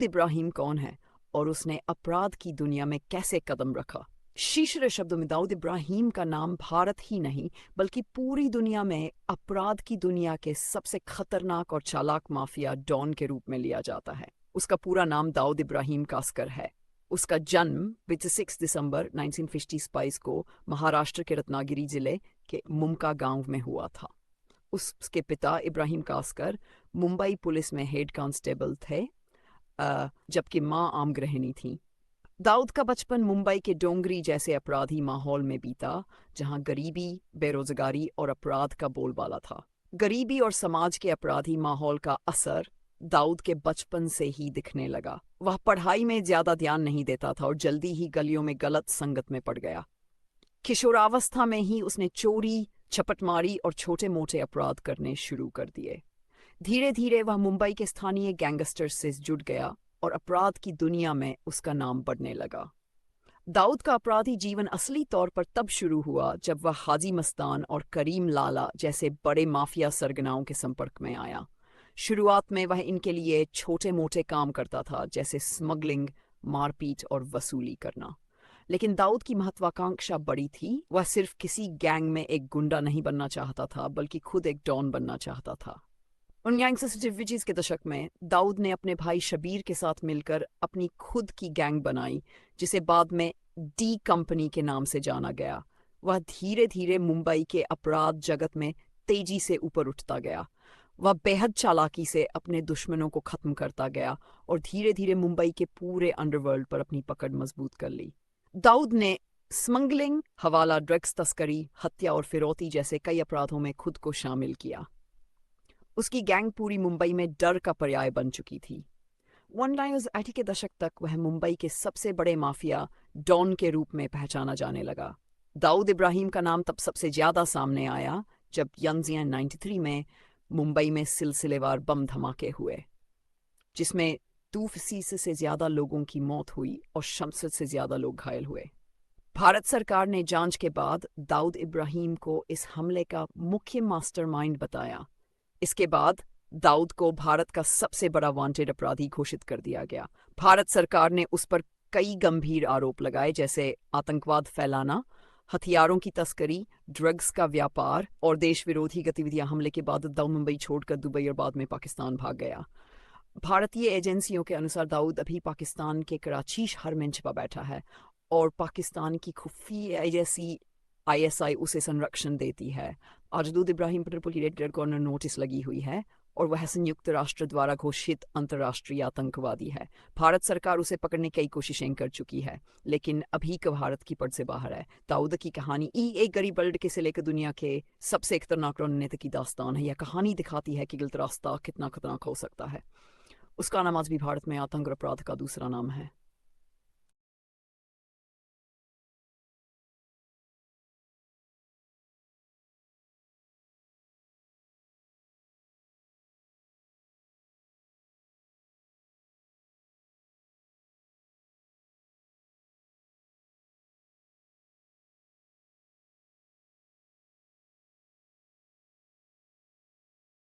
इब्राहिम कौन है और उसने अपराध की दुनिया में कैसे कदम रखा। शीर्ष शब्दों में दाऊद इब्राहिम का नाम भारत ही नहीं बल्कि पूरी दुनिया में अपराध की दुनिया के सबसे खतरनाक और चालाक माफिया डॉन के रूप में लिया जाता है। उसका पूरा नाम दाऊद इब्राहिम कास्कर है। उसका जन्म 26 दिसंबर 1955 को महाराष्ट्र के रत्नागिरी जिले के मुमका गांव में हुआ था। उसके पिता इब्राहिम कास्कर मुंबई पुलिस में हेड कांस्टेबल थे, जबकि मां आम गृहिणी थी। दाऊद का बचपन मुंबई के डोंगरी जैसे अपराधी माहौल में बीता, जहां गरीबी, बेरोजगारी और अपराध का बोलबाला था। गरीबी और समाज के अपराधी माहौल का असर दाऊद के बचपन से ही दिखने लगा। वह पढ़ाई में ज्यादा ध्यान नहीं देता था और जल्दी ही गलियों में गलत संगत में पड़ गया। किशोरावस्था में ही उसने चोरी, छपटमारी और छोटे मोटे अपराध करने शुरू कर दिए। धीरे धीरे वह मुंबई के स्थानीय गैंगस्टर्स से जुड़ गया और अपराध की दुनिया में उसका नाम बढ़ने लगा। दाऊद का अपराधी जीवन असली तौर पर तब शुरू हुआ जब वह हाजी मस्तान और करीम लाला जैसे बड़े माफिया सरगनाओं के संपर्क में आया। शुरुआत में वह इनके लिए छोटे मोटे काम करता था, जैसे स्मगलिंग, मारपीट और वसूली करना। लेकिन दाऊद की महत्वाकांक्षा बड़ी थी। वह सिर्फ किसी गैंग में एक गुंडा नहीं बनना चाहता था, बल्कि खुद एक डॉन बनना चाहता था। 1970 के दशक में दाऊद ने अपने भाई शबीर के साथ मिलकर अपनी खुद की गैंग बनाई, जिसे बाद में डी कंपनी के नाम से जाना गया। वह धीरे धीरे मुंबई के अपराध जगत में तेजी से ऊपर उठता गया। वह बेहद चालाकी से अपने दुश्मनों को खत्म करता गया और धीरे धीरे मुंबई के पूरे अंडरवर्ल्ड पर अपनी पकड़ मजबूत कर ली। दाऊद ने स्मगलिंग, हवाला, ड्रग्स तस्करी, हत्या और फिरौती जैसे कई अपराधों में खुद को शामिल किया। उसकी गैंग पूरी मुंबई में डर का पर्याय बन चुकी थी। 1980 के दशक तक वह मुंबई के सबसे बड़े माफिया डॉन के रूप में पहचाना जाने लगा। दाऊद इब्राहिम का नाम तब सबसे ज्यादा सामने आया जब यंजियन 93 में मुंबई में सिलसिलेवार बम धमाके हुए, जिसमें 200 से ज्यादा लोगों की मौत हुई और 65 से ज्यादा लोग घायल हुए। भारत सरकार ने जांच के बाद दाऊद इब्राहिम को इस हमले का मुख्य मास्टरमाइंड बताया। इसके बाद दाऊद को भारत का सबसे बड़ा वांटेड अपराधी घोषित कर दिया गया। भारत सरकार ने उस पर कई गंभीर आरोप लगाए, जैसे आतंकवाद फैलाना, हथियारों की तस्करी, ड्रग्स का व्यापार और देश विरोधी गतिविधियां। हमले के बाद दाऊद मुंबई छोड़कर दुबई और बाद में पाकिस्तान भाग गया। भारतीय एजेंसियों के अनुसार दाऊद अभी पाकिस्तान के कराची शहर में छिपा बैठा है और पाकिस्तान की खुफिया एजेंसी ISI उसे संरक्षण देती है। आज दाऊद इब्राहिम पर ट्रिपल रेड कॉर्नर नोटिस लगी हुई है और वह संयुक्त राष्ट्र द्वारा घोषित अंतर्राष्ट्रीय आतंकवादी है। भारत सरकार उसे पकड़ने की कई कोशिशें कर चुकी है, लेकिन अभी का भारत की पड़ से बाहर है। दाऊद की कहानी एक गरीब लड़के से लेकर दुनिया के सबसे खतरनाक रणनीति की दास्तान है। यह कहानी दिखाती है कि गलत रास्ता कितना खतरनाक हो सकता है। उसका नाम आज भी भारत में आतंक और अपराध का दूसरा नाम है।